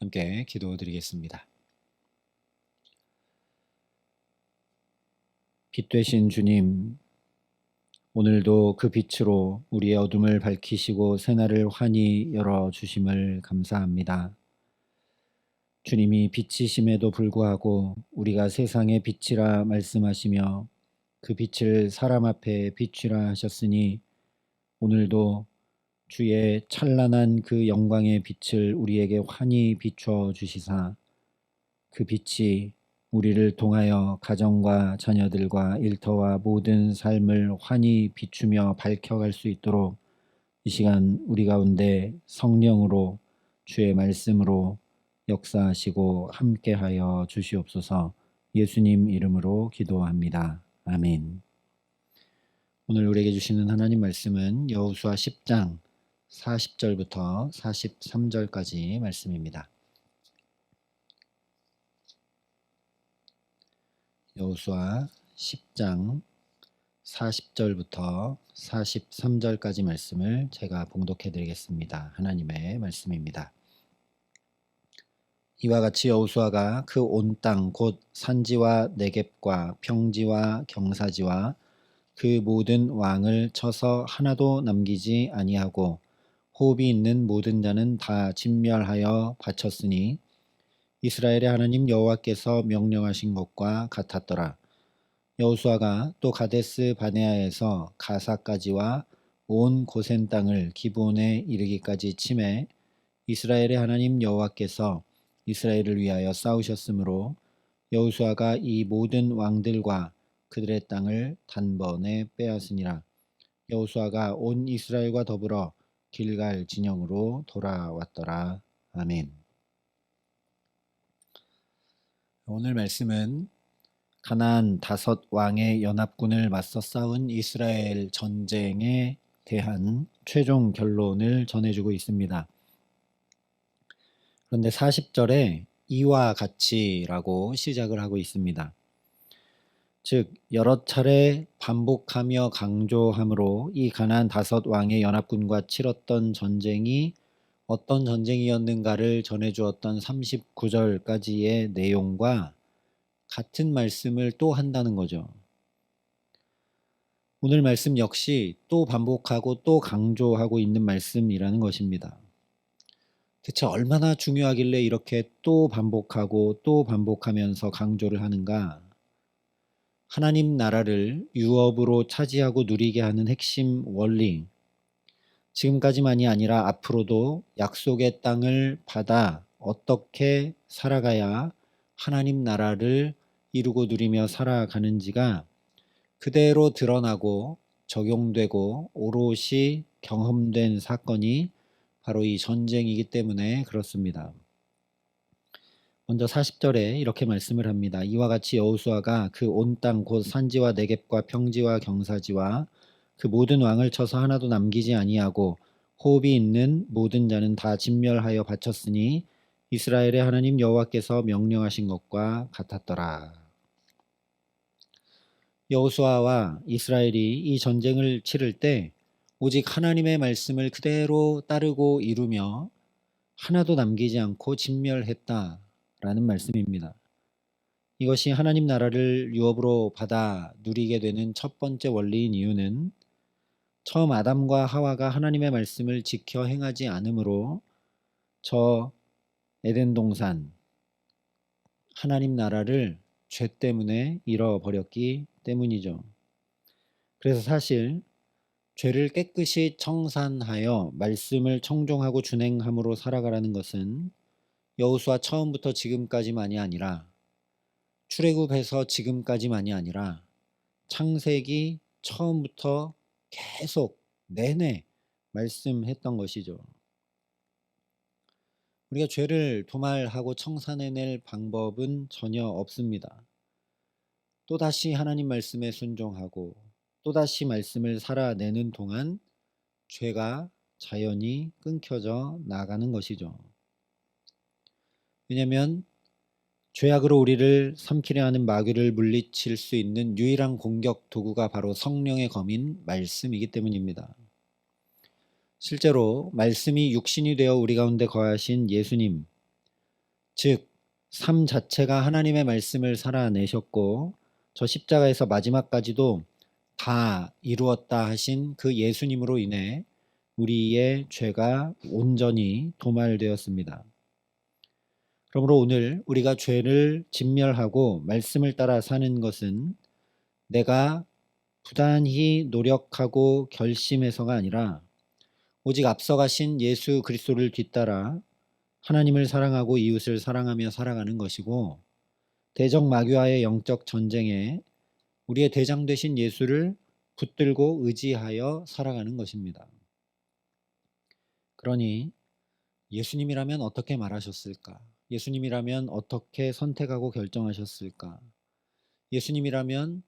함께 기도드리겠습니다. 빛 되신 주님, 오늘도 그 빛으로 우리의 어둠을 밝히시고 새날을 환히 열어주심을 감사합니다. 주님이 빛이심에도 불구하고 우리가 세상의 빛이라 말씀하시며 그 빛을 사람 앞에 비추라 하셨으니 오늘도 주의 찬란한 그 영광의 빛을 우리에게 환히 비추어 주시사 그 빛이 우리를 통하여 가정과 자녀들과 일터와 모든 삶을 환히 비추며 밝혀갈 수 있도록 이 시간 우리 가운데 성령으로 주의 말씀으로 역사하시고 함께하여 주시옵소서. 예수님 이름으로 기도합니다. 아멘. 오늘 우리에게 주시는 하나님 말씀은 여호수아 10장 40절부터 43절까지 말씀입니다. 여호수아 10장 40절부터 43절까지 말씀을 제가 봉독해 드리겠습니다. 하나님의 말씀입니다. 이와 같이 여호수아가 그 온 땅 곧 산지와 네겝과 평지와 경사지와 그 모든 왕을 쳐서 하나도 남기지 아니하고 호흡이 있는 모든 자는 다 진멸하여 바쳤으니 이스라엘의 하나님 여호와께서 명령하신 것과 같았더라. 여호수아가 또 가데스 바네아에서 가사까지와 온 고센 땅을 기브온에 이르기까지 치매 이스라엘의 하나님 여호와께서 이스라엘을 위하여 싸우셨으므로 여호수아가 이 모든 왕들과 그들의 땅을 단번에 빼앗으니라. 여호수아가 온 이스라엘과 더불어 길갈 진영으로 돌아왔더라. 아멘. 오늘 말씀은 가나안 5왕의 연합군을 맞서 싸운 이스라엘 전쟁에 대한 최종 결론을 전해주고 있습니다. 그런데 40절에 이와 같이라고 시작을 하고 있습니다. 즉 여러 차례 반복하며 강조함으로 이 가나안 5왕의 연합군과 치렀던 전쟁이 어떤 전쟁이었는가를 전해주었던 39절까지의 내용과 같은 말씀을 또 한다는 거죠. 오늘 말씀 역시 또 반복하고 또 강조하고 있는 말씀이라는 것입니다. 대체 얼마나 중요하길래 이렇게 또 반복하고 또 반복하면서 강조를 하는가? 하나님 나라를 유업으로 차지하고 누리게 하는 핵심 원리, 지금까지만이 아니라 앞으로도 약속의 땅을 받아 어떻게 살아가야 하나님 나라를 이루고 누리며 살아가는지가 그대로 드러나고 적용되고 오롯이 경험된 사건이 바로 이 전쟁이기 때문에 그렇습니다. 먼저 40절에 이렇게 말씀을 합니다. 이와 같이 여호수아가 그 온 땅 곧 산지와 네겝과 평지와 경사지와 그 모든 왕을 쳐서 하나도 남기지 아니하고 호흡이 있는 모든 자는 다 진멸하여 바쳤으니 이스라엘의 하나님 여호와께서 명령하신 것과 같았더라. 여호수아와 이스라엘이 이 전쟁을 치를 때 오직 하나님의 말씀을 그대로 따르고 이루며 하나도 남기지 않고 진멸했다라는 말씀입니다. 이것이 하나님 나라를 유업으로 받아 누리게 되는 첫 번째 원리인 이유는 처음 아담과 하와가 하나님의 말씀을 지켜 행하지 않으므로 저 에덴 동산 하나님 나라를 죄 때문에 잃어버렸기 때문이죠. 그래서 사실 죄를 깨끗이 청산하여 말씀을 청종하고 준행함으로 살아가라는 것은 여호수아 처음부터 지금까지만이 아니라 출애굽해서 지금까지만이 아니라 창세기 처음부터 계속 내내 말씀했던 것이죠. 우리가 죄를 도말하고 청산해낼 방법은 전혀 없습니다. 또다시 하나님 말씀에 순종하고 또다시 말씀을 살아내는 동안 죄가 자연히 끊겨져 나가는 것이죠. 왜냐하면 죄악으로 우리를 삼키려 하는 마귀를 물리칠 수 있는 유일한 공격 도구가 바로 성령의 검인 말씀이기 때문입니다. 실제로 말씀이 육신이 되어 우리 가운데 거하신 예수님, 즉, 삶 자체가 하나님의 말씀을 살아내셨고 저 십자가에서 마지막까지도 다 이루었다 하신 그 예수님으로 인해 우리의 죄가 온전히 도말되었습니다. 그러므로 오늘 우리가 죄를 진멸하고 말씀을 따라 사는 것은 내가 부단히 노력하고 결심해서가 아니라 오직 앞서가신 예수 그리스도를 뒤따라 하나님을 사랑하고 이웃을 사랑하며 살아가는 것이고, 대적 마귀와의 영적 전쟁에 우리의 대장 되신 예수를 붙들고 의지하여 살아가는 것입니다. 그러니 예수님이라면 어떻게 말하셨을까? 예수님이라면 어떻게 선택하고 결정하셨을까? 예수님이라면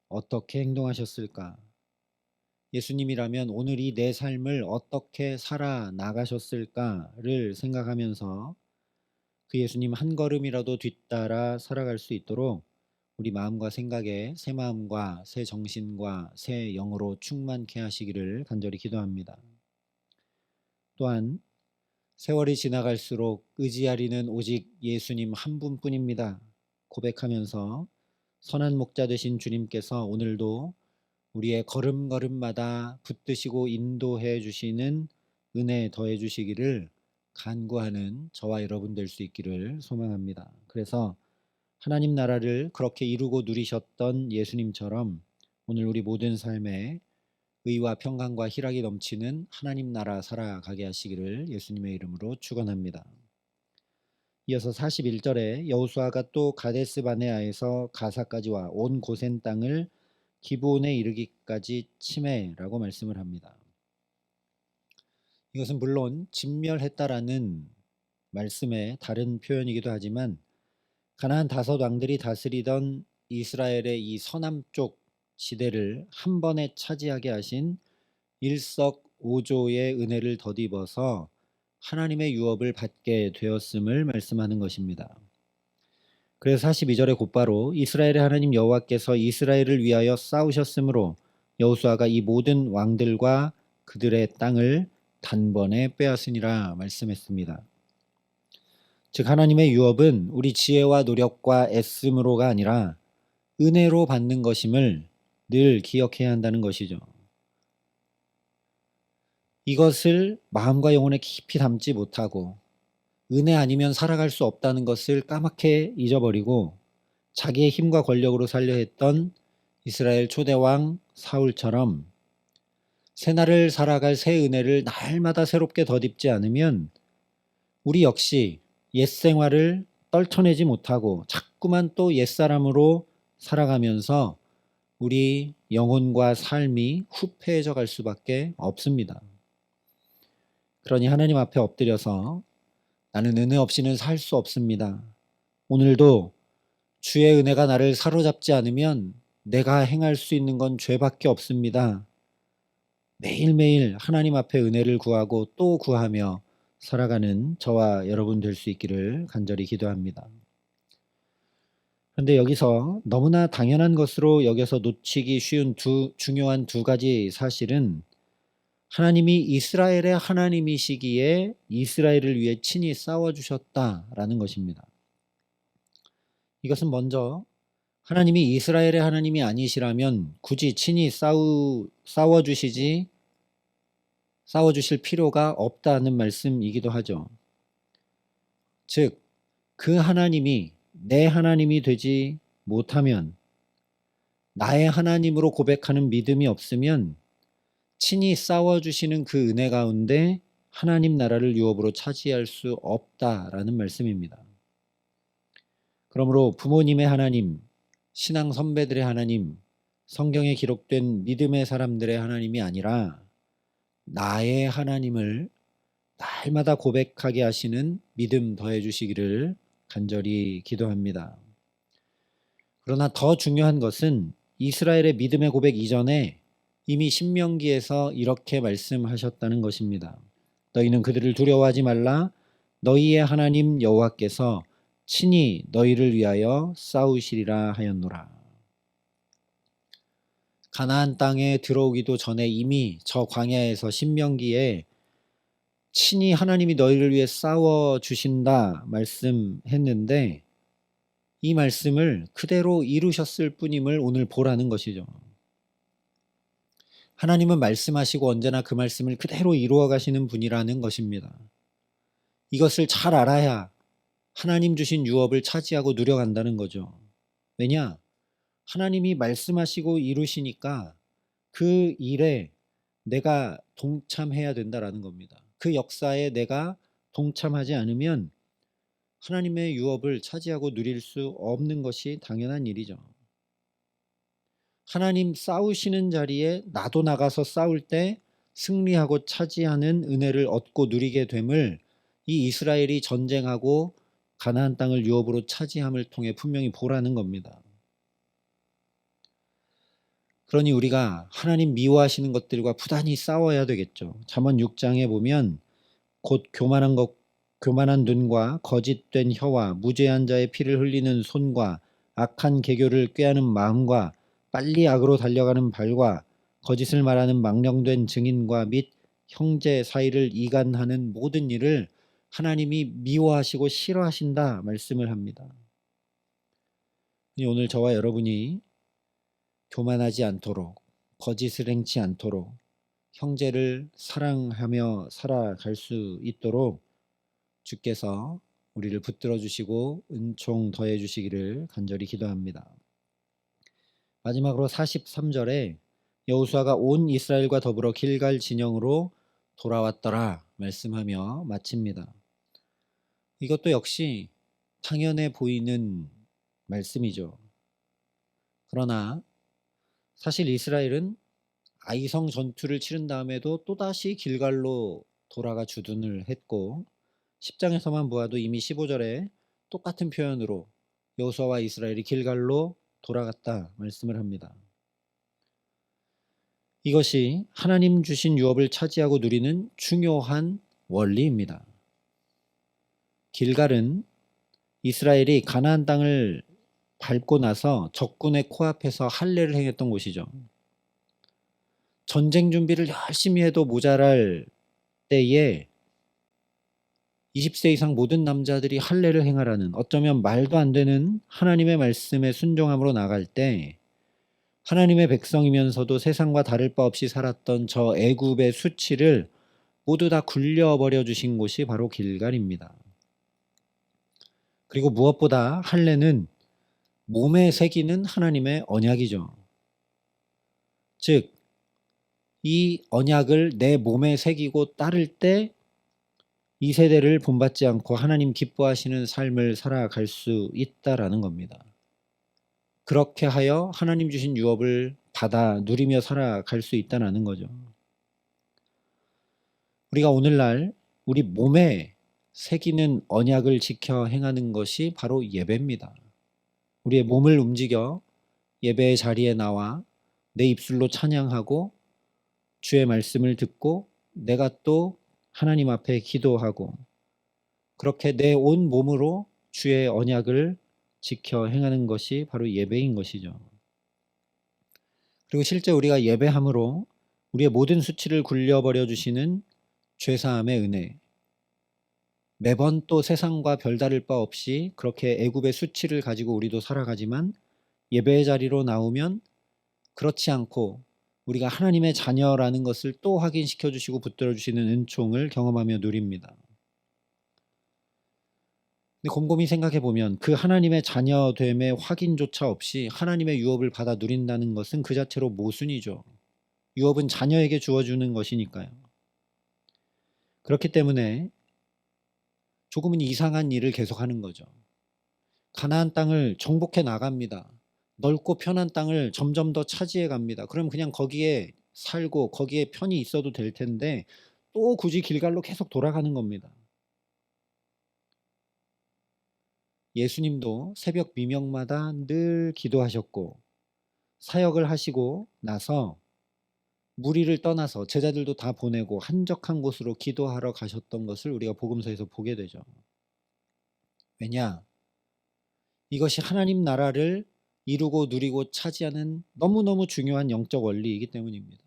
어떻게 행동하셨을까? 예수님이라면 오늘 이 내 삶을 어떻게 살아나가셨을까를 생각하면서 그 예수님 한 걸음이라도 뒤따라 살아갈 수 있도록 우리 마음과 생각에 새 마음과 새 정신과 새 영으로 충만케 하시기를 간절히 기도합니다. 또한 세월이 지나갈수록 의지하리는 오직 예수님 한 분뿐입니다 고백하면서 선한 목자 되신 주님께서 오늘도 우리의 걸음걸음마다 붙드시고 인도해 주시는 은혜 더해 주시기를 간구하는 저와 여러분 될 수 있기를 소망합니다. 그래서 하나님 나라를 그렇게 이루고 누리셨던 예수님처럼 오늘 우리 모든 삶에 의와 평강과 희락이 넘치는 하나님 나라 살아가게 하시기를 예수님의 이름으로 축원합니다. 이어서 41절에 여호수아가 또 가데스 바네아에서 가사까지 와 온 고센 땅을 기브온에 이르기까지 치매라고 말씀을 합니다. 이것은 물론 진멸했다라는 말씀의 다른 표현이기도 하지만 가나안 5 왕들이 다스리던 이스라엘의 이 서남쪽 지대를 한 번에 차지하게 하신 일석오조의 은혜를 덧입어서 하나님의 유업을 받게 되었음을 말씀하는 것입니다. 그래서 42절에 곧바로 이스라엘의 하나님 여호와께서 이스라엘을 위하여 싸우셨으므로 여호수아가 이 모든 왕들과 그들의 땅을 단번에 빼앗으니라 말씀했습니다. 즉 하나님의 유업은 우리 지혜와 노력과 애씀으로가 아니라 은혜로 받는 것임을 늘 기억해야 한다는 것이죠. 이것을 마음과 영혼에 깊이 담지 못하고 은혜 아니면 살아갈 수 없다는 것을 까맣게 잊어버리고 자기의 힘과 권력으로 살려 했던 이스라엘 초대왕 사울처럼 새날을 살아갈 새 은혜를 날마다 새롭게 덧입지 않으면 우리 역시 옛 생활을 떨쳐내지 못하고 자꾸만 또 옛사람으로 살아가면서 우리 영혼과 삶이 후패해져 갈 수밖에 없습니다. 그러니 하나님 앞에 엎드려서 나는 은혜 없이는 살 수 없습니다. 오늘도 주의 은혜가 나를 사로잡지 않으면 내가 행할 수 있는 건 죄밖에 없습니다. 매일매일 하나님 앞에 은혜를 구하고 또 구하며 살아가는 저와 여러분 될 수 있기를 간절히 기도합니다. 그런데 여기서 너무나 당연한 것으로 여겨서 놓치기 쉬운 중요한 2가지 사실은 하나님이 이스라엘의 하나님이시기에 이스라엘을 위해 친히 싸워주셨다라는 것입니다. 이것은 먼저 하나님이 이스라엘의 하나님이 아니시라면 굳이 친히 싸워주실 필요가 없다는 말씀이기도 하죠. 즉, 그 하나님이 내 하나님이 되지 못하면 나의 하나님으로 고백하는 믿음이 없으면 친히 싸워주시는 그 은혜 가운데 하나님 나라를 유업으로 차지할 수 없다라는 말씀입니다. 그러므로 부모님의 하나님, 신앙 선배들의 하나님, 성경에 기록된 믿음의 사람들의 하나님이 아니라 나의 하나님을 날마다 고백하게 하시는 믿음 더해 주시기를 간절히 기도합니다. 그러나 더 중요한 것은 이스라엘의 믿음의 고백 이전에 이미 신명기에서 이렇게 말씀하셨다는 것입니다. 너희는 그들을 두려워하지 말라. 너희의 하나님 여호와께서 친히 너희를 위하여 싸우시리라 하였노라. 가나안 땅에 들어오기도 전에 이미 저 광야에서 신명기에 친히 하나님이 너희를 위해 싸워 주신다 말씀했는데 이 말씀을 그대로 이루셨을 뿐임을 오늘 보라는 것이죠. 하나님은 말씀하시고 언제나 그 말씀을 그대로 이루어 가시는 분이라는 것입니다. 이것을 잘 알아야 하나님 주신 유업을 차지하고 누려간다는 거죠. 왜냐? 하나님이 말씀하시고 이루시니까 그 일에 내가 동참해야 된다라는 겁니다. 그 역사에 내가 동참하지 않으면 하나님의 유업을 차지하고 누릴 수 없는 것이 당연한 일이죠. 하나님 싸우시는 자리에 나도 나가서 싸울 때 승리하고 차지하는 은혜를 얻고 누리게 됨을 이 이스라엘이 전쟁하고 가나안 땅을 유업으로 차지함을 통해 분명히 보라는 겁니다. 그러니 우리가 하나님 미워하시는 것들과 부단히 싸워야 되겠죠. 잠언 6장에 보면 곧 교만한 눈과 거짓된 혀와 무죄한 자의 피를 흘리는 손과 악한 계교를 꾀하는 마음과 빨리 악으로 달려가는 발과 거짓을 말하는 망령된 증인과 및 형제 사이를 이간하는 모든 일을 하나님이 미워하시고 싫어하신다 말씀을 합니다. 오늘 저와 여러분이 교만하지 않도록, 거짓을 행치 않도록, 형제를 사랑하며 살아갈 수 있도록 주께서 우리를 붙들어 주시고 은총 더해 주시기를 간절히 기도합니다. 마지막으로 43절에 여호수아가 온 이스라엘과 더불어 길갈 진영으로 돌아왔더라 말씀하며 마칩니다. 이것도 역시 당연해 보이는 말씀이죠. 그러나 사실 이스라엘은 아이성 전투를 치른 다음에도 또다시 길갈로 돌아가 주둔을 했고 10장에서만 보아도 이미 15절에 똑같은 표현으로 여호수아와 이스라엘이 길갈로 돌아갔다 말씀을 합니다. 이것이 하나님 주신 유업을 차지하고 누리는 중요한 원리입니다. 길갈은 이스라엘이 가나안 땅을 밟고 나서 적군의 코앞에서 할례를 행했던 곳이죠. 전쟁 준비를 열심히 해도 모자랄 때에 20세 이상 모든 남자들이 할례를 행하라는 어쩌면 말도 안 되는 하나님의 말씀에 순종함으로 나갈 때 하나님의 백성이면서도 세상과 다를 바 없이 살았던 저 애굽의 수치를 모두 다 굴려버려 주신 곳이 바로 길갈입니다. 그리고 무엇보다 할례는 몸에 새기는 하나님의 언약이죠. 즉, 이 언약을 내 몸에 새기고 따를 때 이 세대를 본받지 않고 하나님 기뻐하시는 삶을 살아갈 수 있다라는 겁니다. 그렇게 하여 하나님 주신 유업을 받아 누리며 살아갈 수 있다는 거죠. 우리가 오늘날 우리 몸에 새기는 언약을 지켜 행하는 것이 바로 예배입니다. 우리의 몸을 움직여 예배의 자리에 나와 내 입술로 찬양하고 주의 말씀을 듣고 내가 또 하나님 앞에 기도하고 그렇게 내 온 몸으로 주의 언약을 지켜 행하는 것이 바로 예배인 것이죠. 그리고 실제 우리가 예배함으로 우리의 모든 수치를 굴려버려 주시는 죄사함의 은혜, 매번 또 세상과 별다를 바 없이 그렇게 애굽의 수치를 가지고 우리도 살아가지만 예배의 자리로 나오면 그렇지 않고 우리가 하나님의 자녀라는 것을 또 확인시켜 주시고 붙들어 주시는 은총을 경험하며 누립니다. 근데 곰곰이 생각해 보면 그 하나님의 자녀됨의 확인조차 없이 하나님의 유업을 받아 누린다는 것은 그 자체로 모순이죠. 유업은 자녀에게 주어주는 것이니까요. 그렇기 때문에 조금은 이상한 일을 계속하는 거죠. 가나안 땅을 정복해 나갑니다. 넓고 편한 땅을 점점 더 차지해 갑니다. 그럼 그냥 거기에 살고 거기에 편히 있어도 될 텐데 또 굳이 길갈로 계속 돌아가는 겁니다. 예수님도 새벽 미명마다 늘 기도하셨고 사역을 하시고 나서 무리를 떠나서 제자들도 다 보내고 한적한 곳으로 기도하러 가셨던 것을 우리가 복음서에서 보게 되죠. 왜냐? 이것이 하나님 나라를 이루고 누리고 차지하는 너무너무 중요한 영적 원리이기 때문입니다.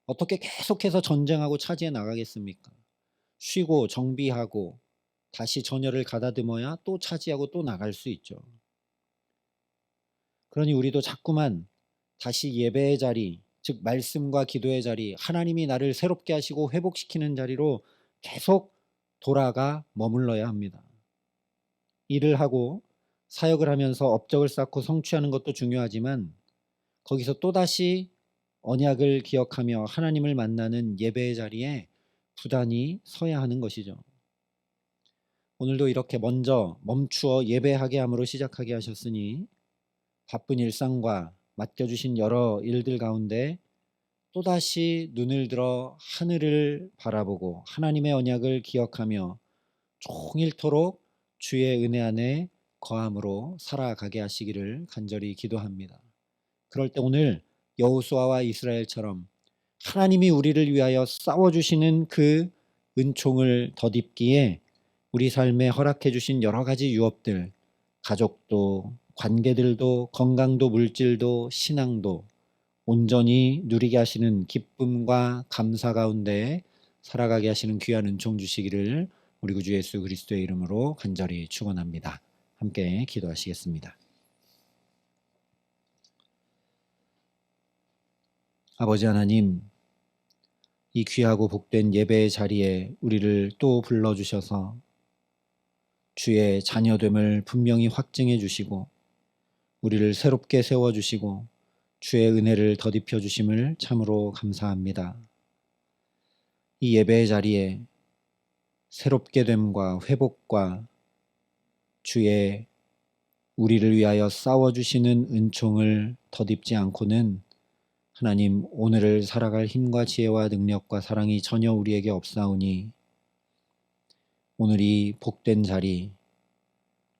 어떻게 계속해서 전쟁하고 차지해 나가겠습니까? 쉬고 정비하고 다시 전열을 가다듬어야 또 차지하고 또 나갈 수 있죠. 그러니 우리도 자꾸만 다시 예배의 자리, 즉 말씀과 기도의 자리, 하나님이 나를 새롭게 하시고 회복시키는 자리로 계속 돌아가 머물러야 합니다. 일을 하고 사역을 하면서 업적을 쌓고 성취하는 것도 중요하지만 거기서 또다시 언약을 기억하며 하나님을 만나는 예배의 자리에 부단히 서야 하는 것이죠. 오늘도 이렇게 먼저 멈추어 예배하게 함으로 시작하게 하셨으니 바쁜 일상과 맡겨주신 여러 일들 가운데 또다시 눈을 들어 하늘을 바라보고 하나님의 언약을 기억하며 종일토록 주의 은혜 안에 거함으로 살아가게 하시기를 간절히 기도합니다. 그럴 때 오늘 여호수아와 이스라엘처럼 하나님이 우리를 위하여 싸워주시는 그 은총을 덧입기에 우리 삶에 허락해 주신 여러 가지 유업들, 가족도 관계들도 건강도 물질도 신앙도 온전히 누리게 하시는 기쁨과 감사 가운데 살아가게 하시는 귀한 은총 주시기를 우리 구주 예수 그리스도의 이름으로 간절히 축원합니다. 함께 기도하시겠습니다. 아버지 하나님, 이 귀하고 복된 예배의 자리에 우리를 또 불러주셔서 주의 자녀됨을 분명히 확증해 주시고 우리를 새롭게 세워주시고 주의 은혜를 덧입혀 주심을 참으로 감사합니다. 이 예배의 자리에 새롭게 됨과 회복과 주의 우리를 위하여 싸워주시는 은총을 덧입지 않고는 하나님 오늘을 살아갈 힘과 지혜와 능력과 사랑이 전혀 우리에게 없사오니 오늘 이 복된 자리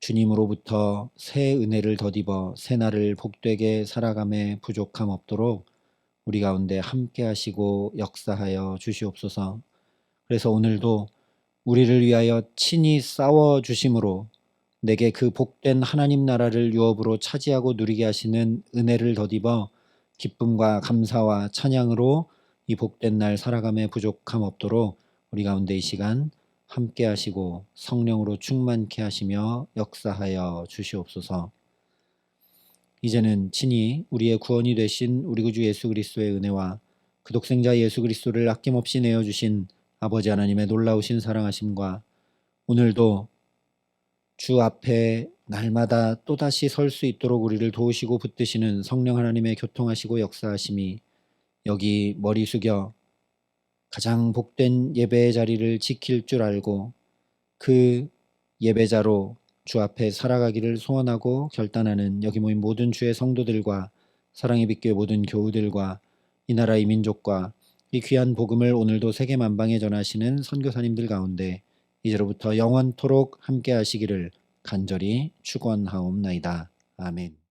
주님으로부터 새 은혜를 덧입어 새 날을 복되게 살아감에 부족함 없도록 우리 가운데 함께 하시고 역사하여 주시옵소서. 그래서 오늘도 우리를 위하여 친히 싸워 주심으로 내게 그 복된 하나님 나라를 유업으로 차지하고 누리게 하시는 은혜를 덧입어 기쁨과 감사와 찬양으로 이 복된 날 살아감에 부족함 없도록 우리 가운데 이 시간 함께 하시고 성령으로 충만케 하시며 역사하여 주시옵소서. 이제는 친히 우리의 구원이 되신 우리 구주 예수 그리스도의 은혜와 그 독생자 예수 그리스도를 아낌없이 내어주신 아버지 하나님의 놀라우신 사랑하심과 오늘도 주 앞에 날마다 또다시 설 수 있도록 우리를 도우시고 붙드시는 성령 하나님의 교통하시고 역사하심이 여기 머리 숙여 가장 복된 예배의 자리를 지킬 줄 알고 그 예배자로 주 앞에 살아가기를 소원하고 결단하는 여기 모인 모든 주의 성도들과 사랑의 빛교회 모든 교우들과 이 나라의 민족과 이 귀한 복음을 오늘도 세계 만방에 전하시는 선교사님들 가운데 이제로부터 영원토록 함께 하시기를 간절히 축원하옵나이다. 아멘.